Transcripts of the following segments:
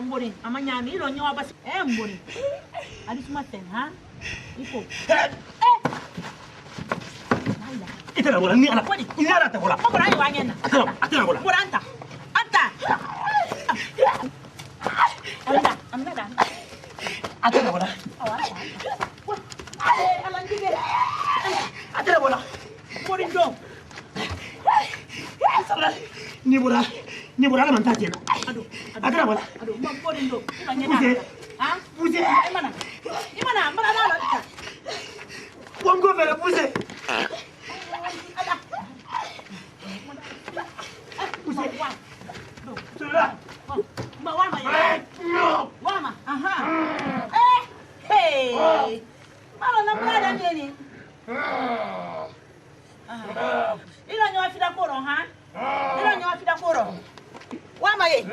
mbori amanya mi lo nyawa bas mbori ali suma ten ha iko itara bola ni ala ni ala ta bola mbora ayi wanyena atara bola mbora anta amna da atara bola ala ndige atara bola mbori ndo ni bola la manta tena atara bola mbori ndo wanyena ha buse imana mbara la bongo vera buse Wama, aha. Hey. Malo na brada nini? Ilo nyo afida koro, ha? Ilo nyo afida koro. Wama ye.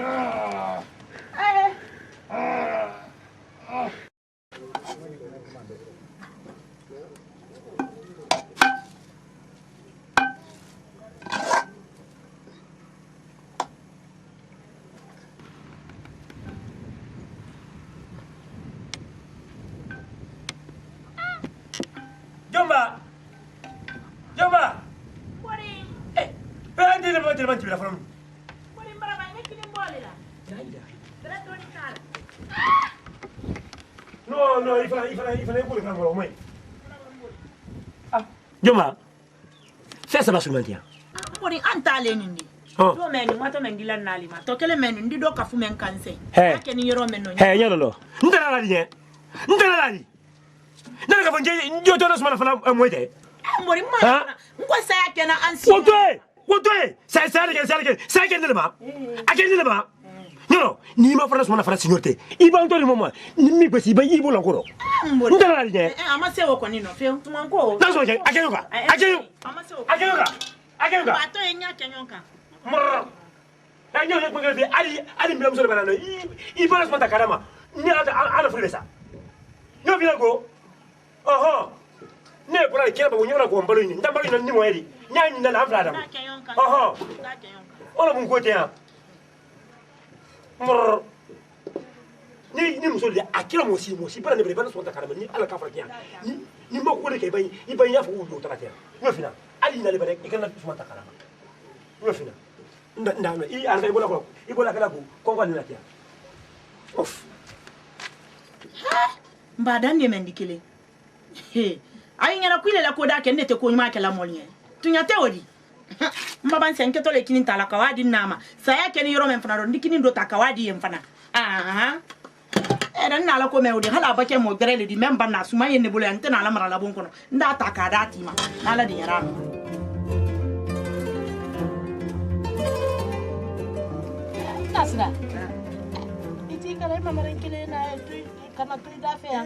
Jomba. Bori. Pende le monte la from. Bori mbara ba ne kini mbole la. Dara toni kala. No, ifala bole kan bolo moy. Jomba. Sasa basumantia. Bori antale nindi. To menu mato mengila nali ma. To kele menu ndi do kafu men kanse. Akeni yoro menu. Nyalo. Ndala la die. Nana ka fanje ndio to na fana moite. Mbori ma. Ngwa sa yake na ansi. Wotoe. Sa ke ndema. Akeni ndema. No, ni ma fana signorte. Iba ndo mama. Ni mi pesi ba ibo la koro. Mbori. Ndala la die. Amase wo koni no fe. Tumanko. Naso ke akenuka. Amase wo. Akenuka. Bato enya kenyoka. Moro. Na nyo ne kwengel ali mbila msole banano. Iba na karama. Ni ala fulesa. Nyo bila go. Oho. Ne bora kera ba wonyora ko mbalo ni. Ndambalo ni mo eri. Nyanyi na afla adam. Oho. Ola mun ko te ya. Mor. Ni musole akira mo si bara ne bana so ta karama ni ala ka farkiya. Ni mo ko ne ke bayi iban ya fu do ta ta. No fina. Ali na le bare ikana so ta karama. No fina. Ndano ala ibola ko. Ibola kala ko ko ni na tia. Of. Mbada ndi mendikile. Ayi nyana kwile la koda ke nete ko nyuma ke la molnye. Tunya te odi. Mbaba nsenke to le kini tala kawadi nama. Saya ke ni yoro men fana ro ndikini ndo takawadi yem fana. Era na la ko me odi hala ba ke mo grele di memba na suma yene bolo ante na la mara la bon kono. Nda takada tima. Na la di yara. Tasra. Iti kala mama renkele na kana tuida fea.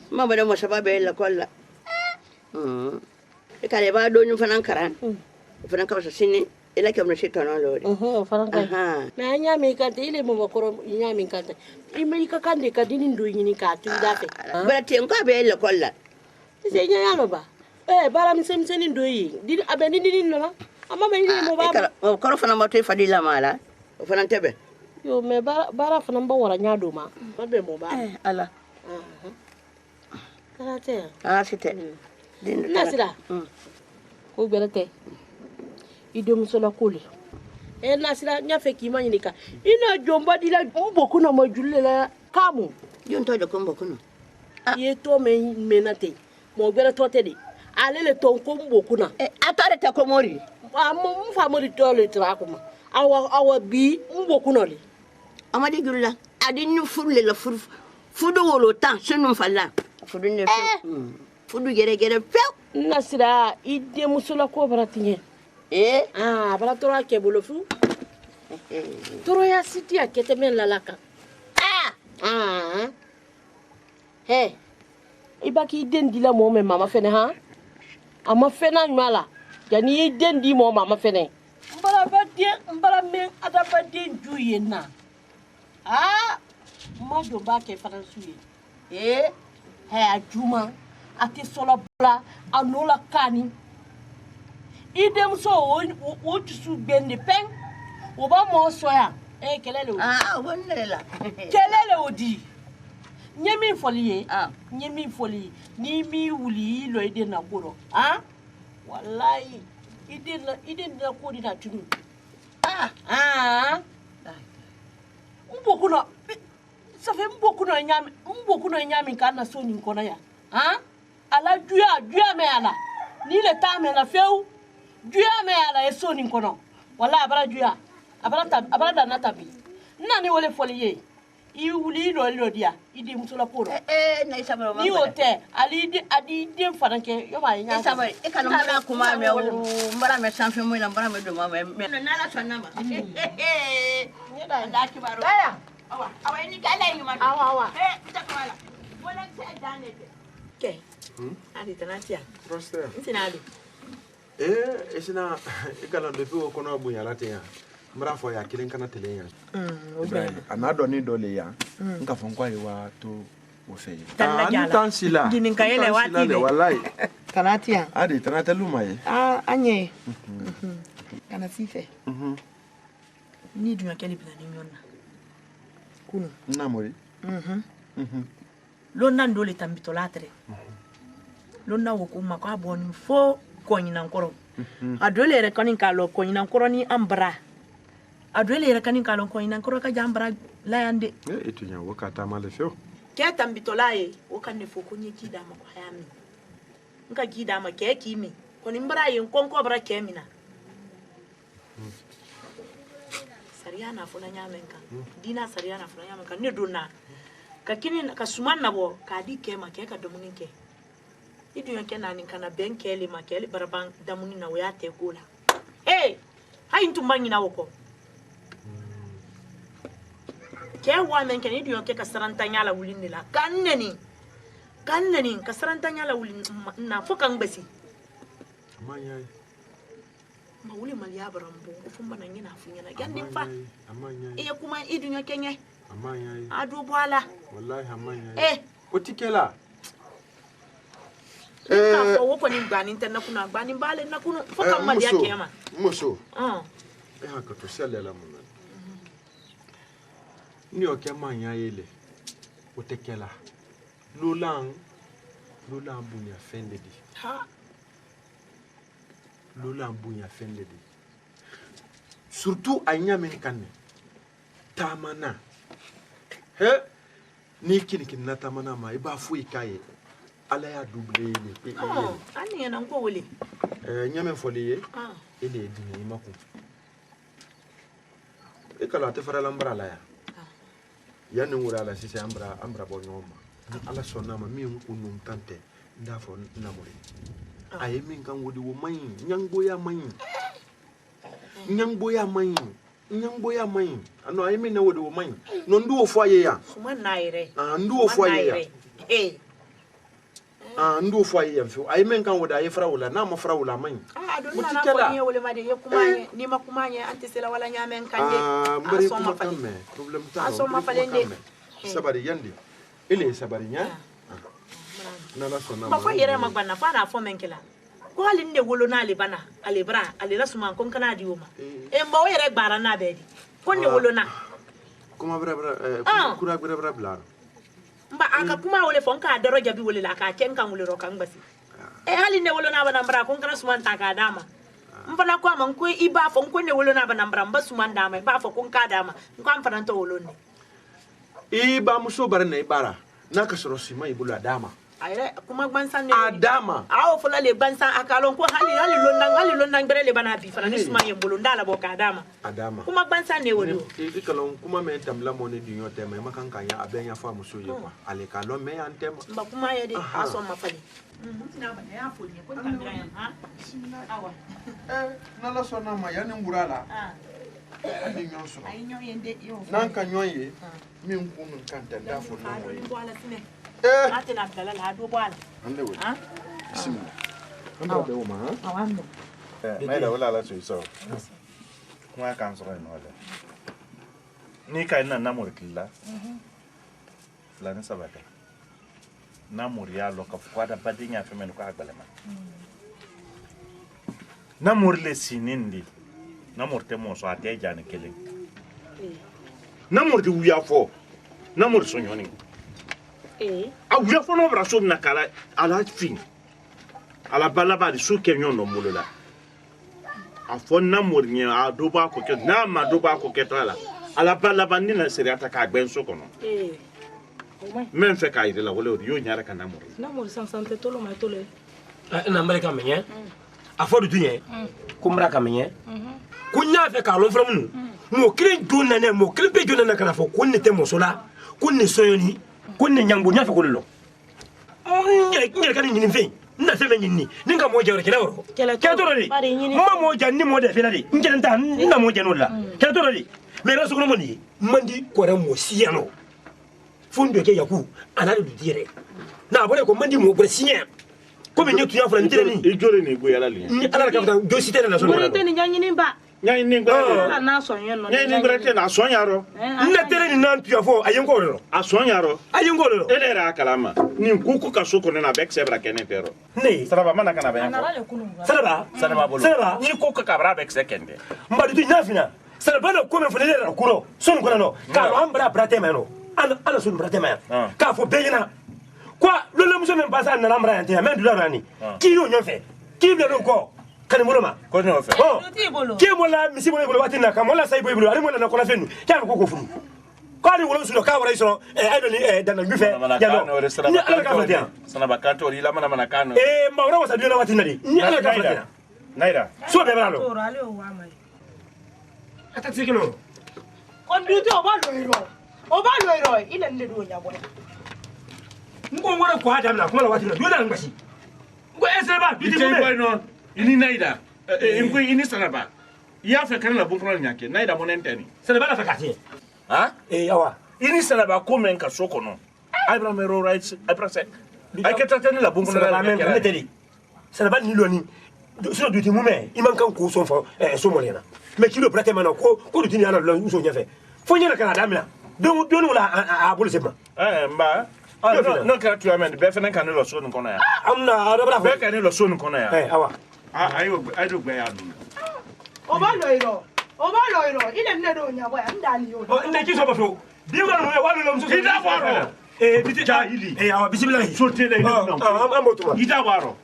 Mama da mo sababe la kolla. Kale ba do ñu fanan karan. Fanan ka sini ila ke mo shitono lori. Fanan ka. Na nyami ka te ile mo makoro nyami ka te. Ime ka kande ka dini ndo yini ka tuida fe. Bara te ko be la kolla. Se nya no ba. Bara mi sem seni ndo yi. Dini abeni dini no na. Ama me ni mo ba. Ko fanan ma to fadila mala. Fanan tebe. Yo me bara fanan ba wara nya do ma. Ma be mo ba. Ala. Karate. Site. Nasira. Ko berete. Ido musola kule. Nasira nya fe ki manyika. Ina jomba dila mboku na majulle la kamu. Jonto de ko mboku no. Ye to menate. Mo bere to tedi. Alele to ko mboku na. Atore te ko mori. Mo famori to le tra ko ma. Awa bi mboku no le. Amadi gulla. Adi ñu furle la fudu wolo tan sunu falla. Fudu ne fudu gere few. Nasira ide musula ko baratinye. Bala tora ke bolo fu. Toro ya siti ya kete men lalaka. Ibaki iden dila mo me mama fene ha. Ama fena nwala. Yani iden di mo mama fene. Mbara men adaba den juye na. Majo ba ke faransuye. Ajuma ati sola bla anola kani. Idem so o tusu bende pen. Oba mo soya. kelele o Ah, bonne la. kelele o di nye min fɔli ye nye min fɔli ni mi wuli lo ide na koro wallahi ide na ko di na tunu mbokuno ça fait mbokuno nyami kana so ni kono ya ala juya me ala ni le ta me la feu juya me ala e so ni kono wallahi abara juya abara da na tabi nani wole fɔli ye I wuli lo dia idi musula koro na isabara ni ote adi dem faranke yo ba nya isabara e kana mara kuma me mara me sanfe mo na mara me do ma me na la sonna ma ni da kibaro aya awa ni kala yi ma awa ita kala wala sai dane ke adi tanatia Prosper. nsinado Esina ikala ndopi kono bunya latia. Mbra fo ya kilin kana telenya. Ibrahim, anado ni dole ya. Nka fo kwa iwa to ofeyi. Tansila. Ginin ka yele wati be. Wallahi. Kanatia. Adi tanata luma ye. Anye. Kana sife. Ni dunya kele bila ni miona. Kuno. Namori. Lonna ndole tambitolatre. Lonna wokuma kwa boni fo konyina nkoro. Adole rekoni kalo konyina nkoro ni ambra. Adole rekani kalo konyina nkoro ka jambra layande. Etunya wakata male feo. Ke tambitolaye wokanne fo konye kida ma ko hayami. Nka kida ma ke kimi. Koni mbra yin konko bra kemina. Sariana fona nyamenka. Dina sariana fona nyamenka ne dona. Kakini kasuman nabo ka di kema ke ka domuninke. Idu yanke nani kana benkele makele barabang damuni na wayate gola. Hai ntumbangi na woko. Ke wa men kan idu yanke kasaranta nyala wulini la. Kanneni kasaranta nyala wulini na fokan basi. Amanyai. Ma wuli maliya barambo fumba na ngina funya na gandin fa. Amanyai. Kuma idu yanke nye. Amanyai. Adu bwala. Wallahi amanyai. Otikela. Ka fo woko ni gbani nten na kuna gbani bale na kuno foka mali yake yama muso haka to sele la mun ni o ke manya yele otekela lolan bunya fende di lolan bunya fende di surtout anya men kanne tamana ni kini na tamana ma iba fu ikaye ala ya doublé ni ani na nko wole nyame foliye ele dini mako e kala te fara lambra la ya ni wura la sisi ambra bo nyoma ala sonna ma mi nku num tante ndafo namori aye min kan wodi wo mai nyangbo ya mai ano aye min na wodi wo mai no ndu wo fo aye ya suma naire ndu wo fo aye ya ndu fo aye mfi ay men kan woda ay frawula na ma frawula man donna na ko ni wole ma de yekumanye ni makumanye antisela wala nyamen kanje mbari kuma tamme problem ta aso ma falende sabari yandi ile sabari nya na la sonna ma fa yere magbanna fa na fo menkela ko halin de wolo na le bana ale bra ale la suma kon kana di woma mbo yere gbara na be di ko ne wolo na kuma bra kura bla mba aka kuma wole fon ka daro jabi wole la ka ken kan wole ro kan basi hali ne wolo na bana mbra kon kana suman ta ka dama mfana kwa man ko iba fon ko ne wolo na bana mbra mba suman dama ba fo kon ka dama ko am fana to wolo ne iba muso bar ne ibara na ka soro sima ibula dama ayre kuma gbansan ne adama awo fola le gbansan akalon ko hali londan bere le bana bi fana ni suma ye bolo ndala bo ka adama kuma gbansan ne wolo ikalon kuma me tamla mo ne dinyo tema makan kanya abenya fa muso ye kwa ale kalon me antema mba kuma ye de aso mafali na bana ya fo ni ko tamira yan awa na la sona ma ya ni ngurala ani nyonso ay nyon yende yo nan kan nyonye mi nkunu kan tanda fo no mo ye ate na dala la do bwana ande we bismillah ande de wo ma awambo mai da wala la so kuma kan so no wala ni kai na namur killa flani sabata namur ya lo ka kwada badinya fe men ko agbalema namur le sinindi namur te mo so ate jani kelen namor de wuya fo namor so nyoni a wuya fo no bra so na kala ala fin ala balaba de so kenyon no molola a fo namor nya a do ba ko ke na ma do ba ko ke to ala balaba ni na seri ataka gben so kono men fe ka ide la wole yo nyaara ka namor sansan te tolo ma tolo na mbere ka menye a fo du tunye kumra ka menye kunya fe ka lo from mo kire jonna ne mo kire be jonna na kana fo kunne te mo sola kunne soyoni kunne nyambo nya fe ko lo nyere kan nyini fe na fe nyini ninga mo jawre kila woro kila to ri ma mo janni mo de fe la di ngene ta na mo janu la kila to ri me rasu ko mo ni mandi ko ran mo siyano fundo ke yaku ana du dire na bore ko mandi mo bore sinya ko me nyetu ya fran dire ni e jore ni go yala li ni ala ka ta do site na so mo te ni nyanyi ni ba nyanyi ni go na so yen no nyanyi ni brete na so nyaro na tere ni nan tu ya fo ayen ko ro a so nyaro ayen ko ro ele ra kalama ni kuku ka so ko na bek sebra kene pero ne saraba mana kana bayan saraba bolo ni kuku ka bra bek sekende mbadu tu nyafina saraba na ko me fo le ra kuro son ko no ka ro ambra brate me no ana sun brate me ka fo beyina quoi le muso même pas ça na lambra yante men du la ni ki yo nyofe ki ble no ko kan mo ma ko no fe oh ki mo la misi mo bolo watina ka mo la sai boy bolo ari mo na ko la fenu ka ko ko funu ko ari wolo suno ka wara iso ay do ni dan na gufe ya no ni ala ka fatia sana bakato ri la mana kano ma wara wasa biona watina ni ni ala ka fatia naira so be bralo to rale o wa mai ata tikino on du to o ba lo iro ile ne do nya boy ngo ngora ko adam na kuma la watina do na ngbashi ngo eseba bi ite boy no ini naida ngo ini sanaba ya fe kan la bonfra nyake naida monenteni sanaba la fakati ha yawa ini sanaba ko men ka soko no abraham ro rights aprase ay ke tatani la bonfra la men ko tedi sanaba ni lo ni so do ti mu me iman kan ko so fo so mo lena me kilo brate mana ko do ti ni ana lo so nyafe fo nyana kan adam na don wala a bolo sema mba no ka tu amen be fena kan lo so nko na ya amna adobra be kan lo so nko na ya awa ayo do gbe ya du o ba lo iro ile ne do nya boy ndali yo o nda ki so ba fo bi ko no wa lo so ida waro biti jahili awa bismillah so te le ni no amoto ida waro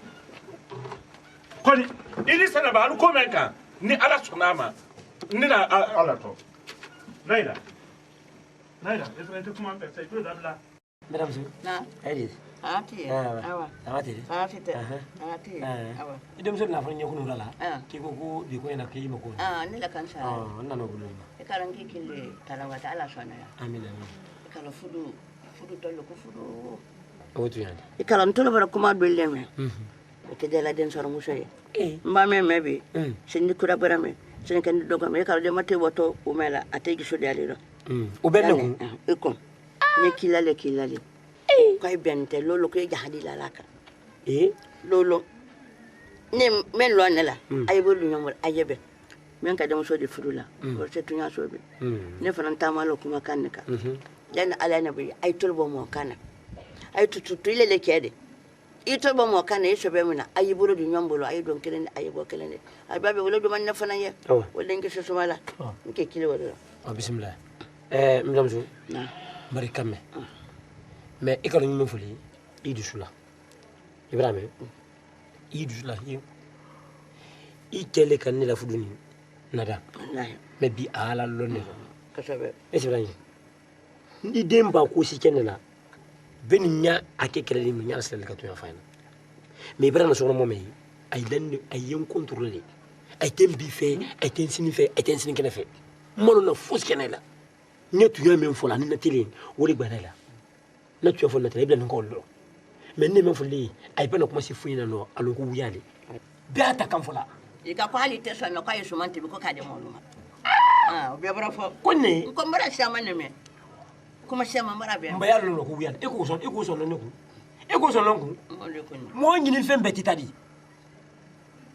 ko ni ini sana ba ko men kan ni ala sunama ni na ala to naida comment faire ça? Il peut d'abord. Madame Zou. Na. Allez. Ati. Awa. Ati. Ati. Ati. Awa. Idem so na fanya kuno la. Ki ko di ko na kai mako. Ni la kansa. Na no bulo. E karangi kile talawata ala sona ya. Amin. E kala fudu tolo ko fudu. Otu yani. E kala ntolo bara kuma belle me. E ke dela den soro muso ye. Mba me mebe. Sindi kura bara me. Sindi kan doga me kala de mate woto umela ategi so dali do. O benne ko eko ne kilale ko ay bente lolo ko jahadi la laka lolo ne men lo ne la ay bolu nyamor ayebe men ka dem so de fudula ko se tunya so be ne fanan tamalo kuma kanka dan ala na bi ay tolbo mo kana ay tutu ile kede i tolbo mo kana yeso be mina ay bolu di nyambolo ay don kelen ay bo kelen ay babe wala do man ne fanan ye wala ngi so mala nke kile wala bismillah Madame Zou. Bari kame. Mais e ka ñu fuli Idou Soula. Ibrahima. Idou Soula yi. I tele kan ni la fuduni. Nada. Wallahi. Mais bi ala lonne. Kasabe. E c'est vrai. Ni demba ko si kenela. Ben nya akekele ni nya sel ka to ya fayna. Mais Ibrahima so mo me ay lan ay yen contrôler. Ay tembi fait, ay ten sini fait, ay ten sini kene fait. Mono na fos kenela. Nyetu ya men fola ni na tele wori gbanela na tu fola tele bla nko lo men ne men foli ay bana kuma si fuina no alo ko wuyale be ata kan fola e ka qualité so no kay sumanti ko ka de moluma be bra fo konne ko mara shama ne me kuma shama mara be mba ya lo ko wuyale e ko so no ne ko e ko so no ko mo nyini fem betitadi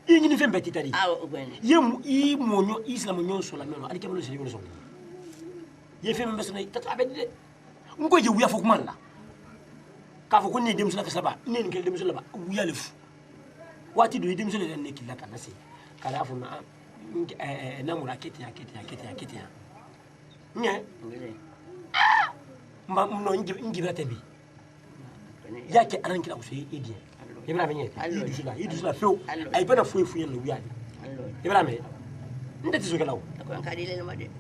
i nyini fem betitadi o gwen yem i mo nyo islam nyo so la meno ali kebelo se yolo so ye fe membe sona tata abede ngo je wuya fokuma la ka fo ko ni dem sona fesaba ni ngel dem sona ba wuya le fu wati do dem sona ne kila kana se kala fo na namura keti ya Nye. Ma no njibira tebi. Yake arankira kusi idi. Ibra menye. Idi sula fo. Ay bana fo fu yenu wiade. Ibra me. Ndati so kelaw. Ko ka dile no made.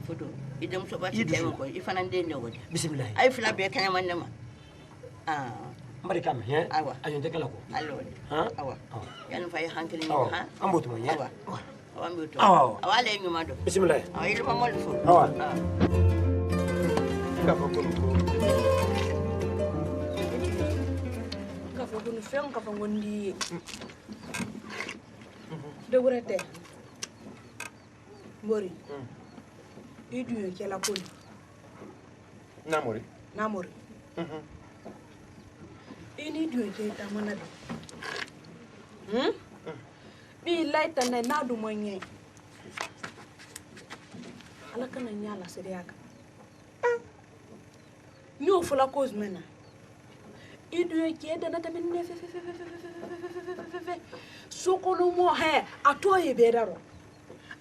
Foto. Idem so ba ti dem ko ifana ndende wodi. Bismillah. Ay fula be kan man nama. Ah. Mbari kam he. Awa. Ayo ndekala ko. Allo. Ha? Awa. Yan fa hankali ni Awa. ha. Amboto mo ye. Awa. Awa mboto. Awa. Awa le nyuma do. Bismillah. Awa ile mamol fo. Awa. Kafa kunu fen kafa ngondi. De wurete. Mori. Idu kela koni. Namori. Namori. Ini du ke ta mana de. Bi laita na nadu monye. Ala kana nyala seriaka. Ni o fula cause mena. Idu ke da na ta minne fe. Sokono mo he atoye be daro.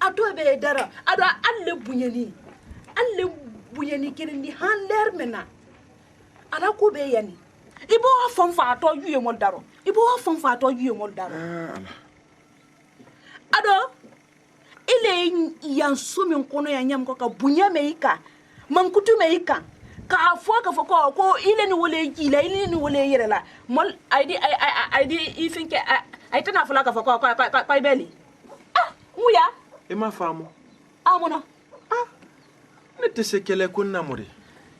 Atoye be daro. Ado alle bunyani. Alle bunyani kirindi han ler mena. Ala ko be yani. Ibo fon fa to yuye mol daro. Ibo fon fa to yuye mol daro. Ado ile yan sumi kono ya nyam ko ka bunya meika. Mankutu meika. Ka fo ko ile ni wole gila ile ni wole yerela. Mol ID ifinke ai tana fula ka fo ko pa beli. Ah, muya. E ma famu. Amona. Ne te se kele kun namori.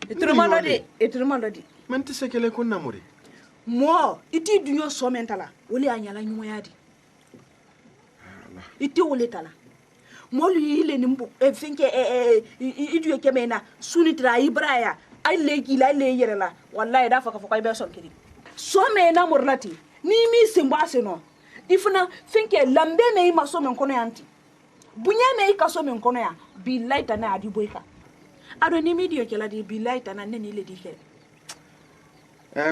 Etremalo di. Men te se kele kun namori. Mo iti dunyo so mentala. Wole anyala nyuya di. Iti wole tala. Molu ile ni mbu finke idu yake mena suni tra ibraya ai legi la le yerela wallahi da faka faka be son kidi so mena morlati ni mi simbase no ifuna finke lambe me ma so men kono yanti bunya me ka so men kono ya billahi tana adi boyka ado ni mi dio kala di billahi tana ne ni le di ke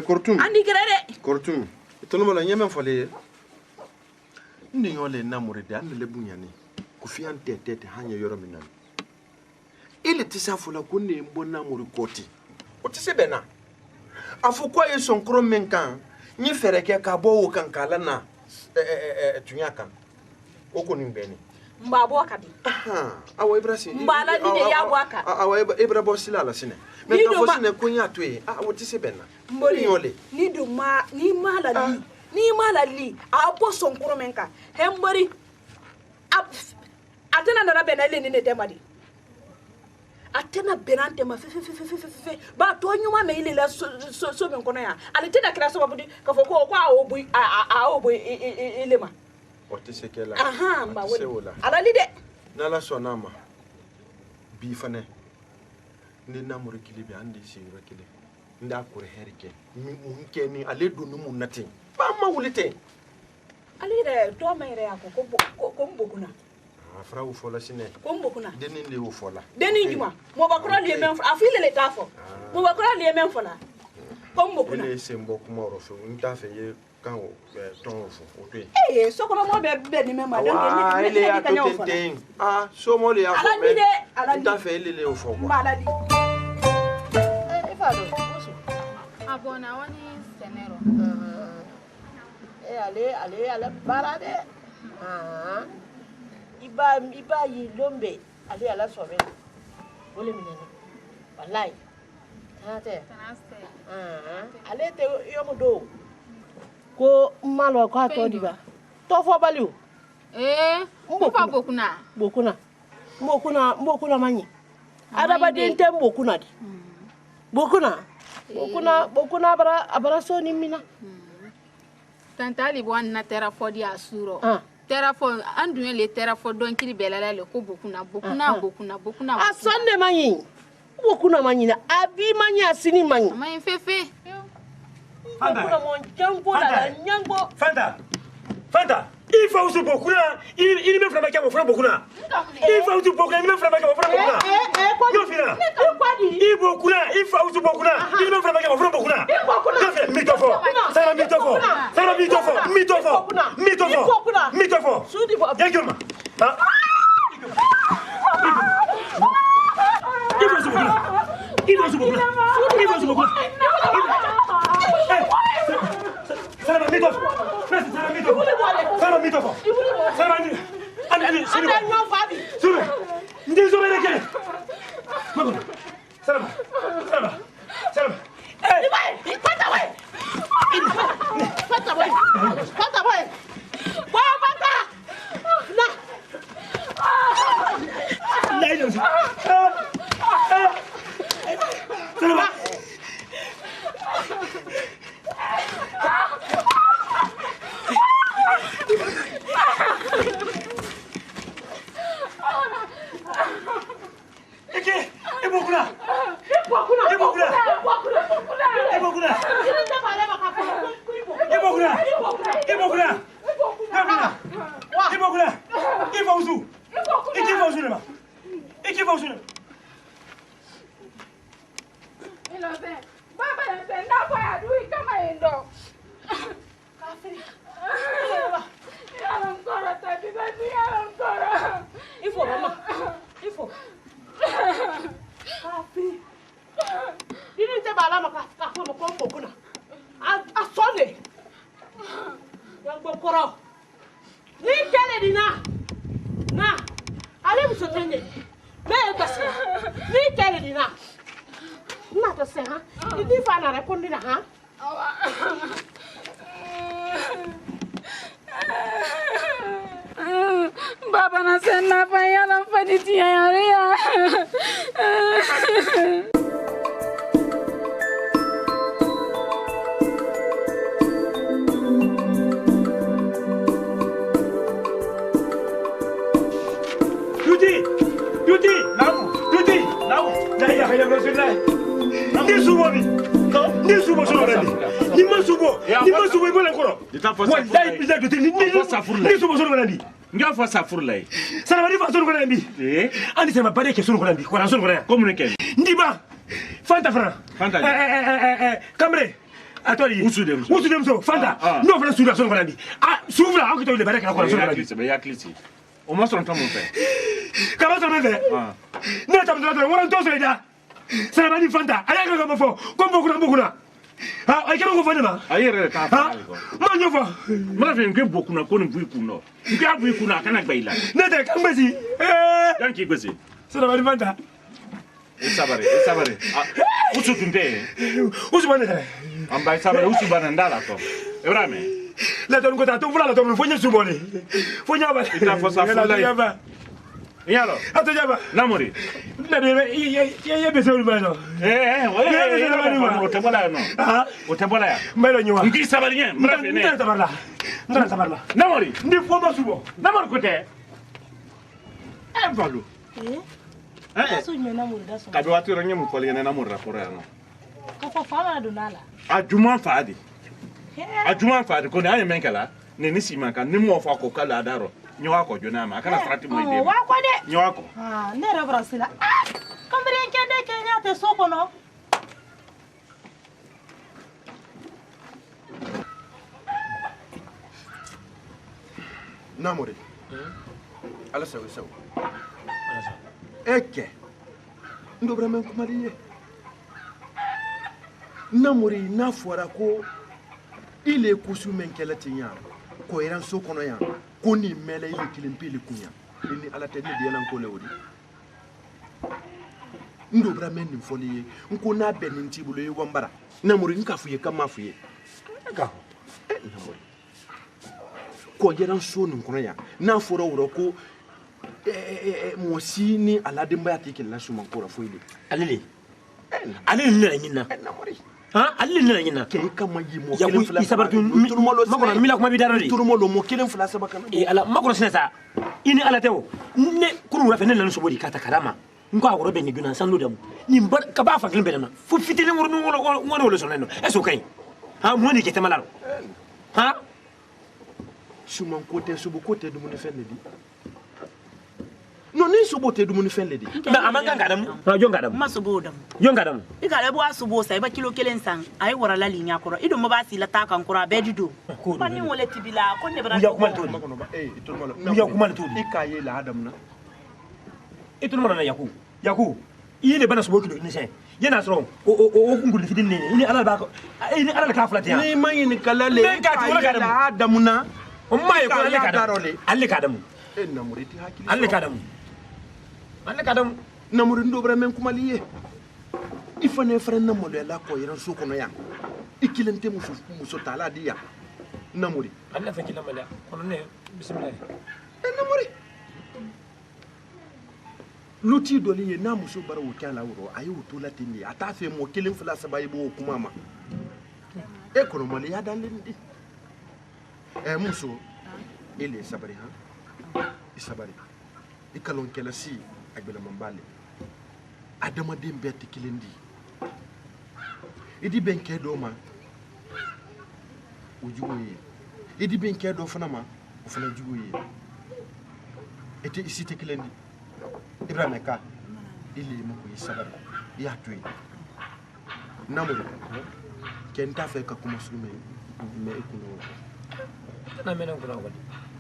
Kortum. andi grade Kortum. Tolo mala nyame fole. Ndi ngole namori de an le bunyani. Kufian tete hanya yoro minan. Ile tisa fula kunni mbona muri koti. Otise bena. Afu kwa yeson kro menkan, nyi fereke ka bo kan kala na tunya kan. Oko ni mbeni. mbabo akadi Awa ibrasi. Mbala ni de ya bwaka. Awa ibra bo sila la sine. Men ka fo sine kunya twe. Otise bena. Mbori Nyole. ni do ma ni malali. Ni malali abo son kro menka. Hembori atena na bena ile ni temadi atena benante ma fe ba to nyuma me ile la so me kono ya ale tena kira so babudi ka fo ko kwa obu ile ma Otise kela. aha mba wole ala lide Nala sonama. Bi fane. Ndi namuri kilibi andi sira kile. Nda kure herike. Mi unke ni ale dunu munati. Ba ma wulite. ale re to me re ako ko mbokuna Afra u fola sine. ko mbokuna Deni ndi u fola. deni juma mo ba kro le men afile le tafo mo ba kro le men fola ko mbokuna Ele sembo kuma orofo. Nta fe ye kan o ton ofo. Otwe. so ko mo be ni me ma donc Wa ele ya to tenten. So mo le ya fo. ala lide ala Nta fe ele le ofo. mba ala di Ifado. Abona wani senero. Ale barade. Iba yi lombe. Ale sobe. Wole minene. Wallahi. Tate. Tanaste. Ale te yomudo. Ko malo ko atodi ba. To fo baliu. Mpa bokuna. Mbokuna manyi. Adaba dente mbokuna di. Bokuna abara so ni mina. Tantali bwan na terafodi asuro. Terafo anduye le terafo don kiri belala le ko bokuna. Asande manyi. Bokuna manyi na abi manyi asini manyi. Manyi fefe. Bokuna mon jango la nyango. Fanta. Il faut se bokuna. Il me fera mon frère bokuna. Il faut se bokuna. Il me fera mon frère bokuna. Yo fina. Il bokuna. Il faut se bokuna. Il me fera mon frère bokuna. Yo fina. Mitofo. Ça va mitofo. Yaguma. Baba na senna fa yana fadi ti ya. Nga fa safurlay Salamadi fa sonu konandi andi sama bade ke sonu konandi ko sonu konandi communiquer ndiba fanta fra kamre atoli usudem so fanta no fra suda sonu konandi souvla akito le baraka ko sonu konandi ya klisi o ma son tomo fe kama sonu fe no tamdo do wona to so ida Salamadi fanta ala ko ko fo ko bokuna ay kama ko fo ma ayere ka fa ma nyofo ma fe nge bokuna ko ni buiku no nge buiku na kana gbaila nete kambezi yanki gbese Salamadi fanta sabare usu tunde usu bana amba sabare usu bana ndala to ebrame la ton ko ta to fula la to fo nyi subone fo nya ba ita fo safurlay yalo ato jaba namori na de ye be sewri bano o te bola no o te bola ya mbelo nywa ngi sabari nyen mrafe ne ndara tabarla namori ndi fo ba subo namori ko te valo so nyɛ namori da so kabe watu ro nyem ko le ne namori raporo ya no ka fa fa na do nala ajuma faadi ko ne ayi menkala ne ni sima kan ni mo fa ko kala daro nyawa ko jona ma kana strati mo ide wa ko de nyawa ko ne ra brasila kambre nkende kenya te soko no namori ala sawi eke ndobra men kumaliye namori na fora ko ile kusu men kelatinya ko iran so kono ya ko ni mele ile kilimpili kunya ni ala te ni de nan ko lewodi ndobra men ni foliye nko na benin tibulo yi wombara namori nka fuye kama fuye ka namori ko jeran so ni kono ya na fora wuro ko mosi ni aladin baya take la su man kora foile alele ne nyina namori alele ne nyina ke kama yi mo ya ku isabartu makona mila kuma bi darari turmolo mo kelen fula sabaka ala makona sinasa ini ala tewo ne kunu rafe ne lan so bodi kata karama nko agoro be ni guna sando dam ni mbar ka ba fa gelen be na fu fitene ngoro wolo so neno eso kai mo ni ke tamalaro suman kote subu kote du mun fenne di no ni subu te du mun fenne di ba amanga ngadam jonga dam masubo dam jonga dam ikale bo asubo sai ba kilo kelen san ay wara la linya koro ido mo ba si la ta kan koro be dido ba ni wole tibila ko ne bra ya kuma to makono ba ya kuma to ikaye la adam na itul mona yaku ile bana sobo kilo ni sen yana soro o kungul fidin ne ini ala ba ko ini ala ka flati ya ni mayi ni kalale ka adamuna o mayi ko alle ka damu e namuri ti hakili alle ka damu namuri ndo bra men kumaliye ifane fere namole la ko yiran so kono ya ikilente muso tala dia namuri alle fa kila mala kono ne bismillah namuri luti doli ye na muso bara wo kala wuro ayi wuto latini ata fe mo kelen fula sabayi bo kuma ma e kono mali ya dalindi muso ele sabari ha isabari ikalon kela si agbela mambale adama dem beti kilendi idi ben kedo ma ujuye idi ben kedo fana ma o fana juye ete isite kilendi Ibrahima ka ili mo ko isabari ya tuyi namuri kenta fe ka kuma sume me ikuno na mena ko ko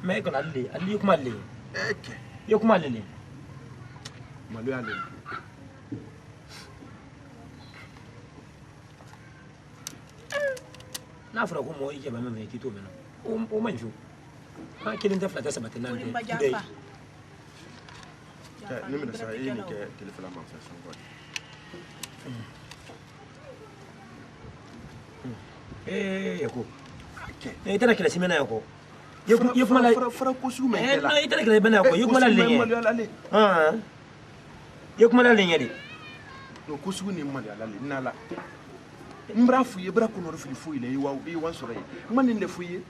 me ko ali kuma ali eke yo kuma ali malu ale na fara ko mo ike ba me kito me no o manju ma kilin ta flata sabata nan dai ni mi da sa yi ni ke telefona ma fa son god yako tana kila simena yako yo kuma la fara ko su me kala tana kila bana yako yo kuma la lenye yo kuma la lenye di no ko su ni mali ala le nala mbra fuye bra ko no fili fuye le yi wan sore man ni le fuye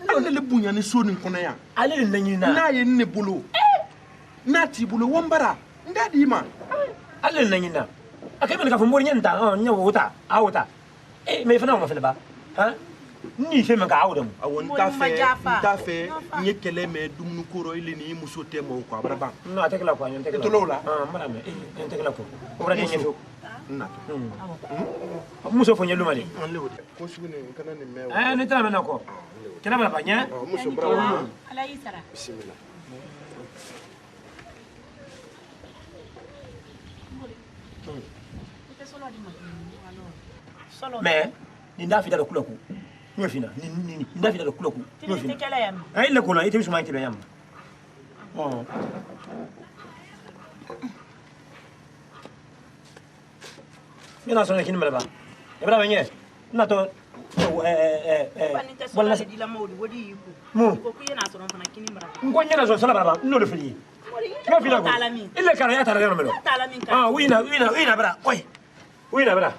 ale le bunya ni so ni kono ya ale le lenye na ye ne bulu na ti bulu wombara ndadi ma ale le lenye na akai men ka fo mbori nyanta nya wuta awuta me fana ma fele ba ha ni fe men ka awuda mu awon ta fe nye kele me dumnu koro ile ni muso te mo ko abraba no atekla ko anyon tekla to lola mara me tekla ko obra de nyefo na muso fo nyelu mali an le wodi ko su ni kana ni me ni tara me nako kena bala banya muso bravo ala isara bismillah mais ni ndafi dalo kula ku nyo fina ni ndafi dalo kula ku nyo fina kala yam ay le ko la ite bisuma ite yam mina so kini mala ba ebra benye na to wala di la mawdi wodi yiku ko ku yana so fana kini mara ngo nyana so sala baba no le fili nyo fina ko ille kala ya tara melo wina bra oy wina bra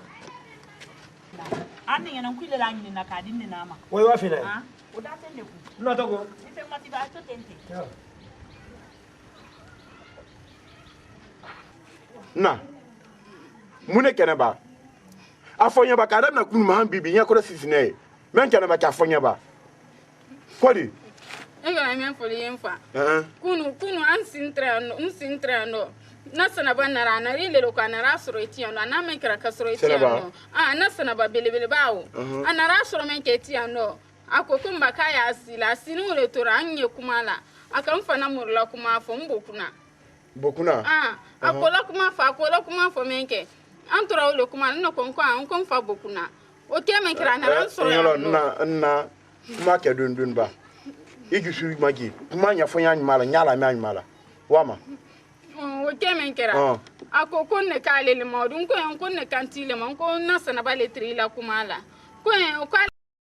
anni yana kuile la nyini na kadin ni nama oy wa fina ha o da tende ku no to go ife mati ba to tente na mune kene ba afonya ba kadam na kunu mahan bibi nya ko sisine men kene ba ka afonya ba kodi Ega men foli yenfa kunu an sintra no na sana ba na rana rile lo kana rasoro etiano na men kra kasoro etiano na sana ba belebele bawo ana rasoro men ke etiano akokumba kaya asila sinu le tora anye kumala akamfa na murla kuma fo mbokuna akola kuma fo menke antora ole kuma no konko an konfa bokuna o ke men kra na rasoro na kuma ke dundun ba igi suri magi kuma nya fo nya nyala nyala wama o ke men kra akoko ne kale le modun ko en ko ne kantile man ko na sana ba le tri la kuma la ko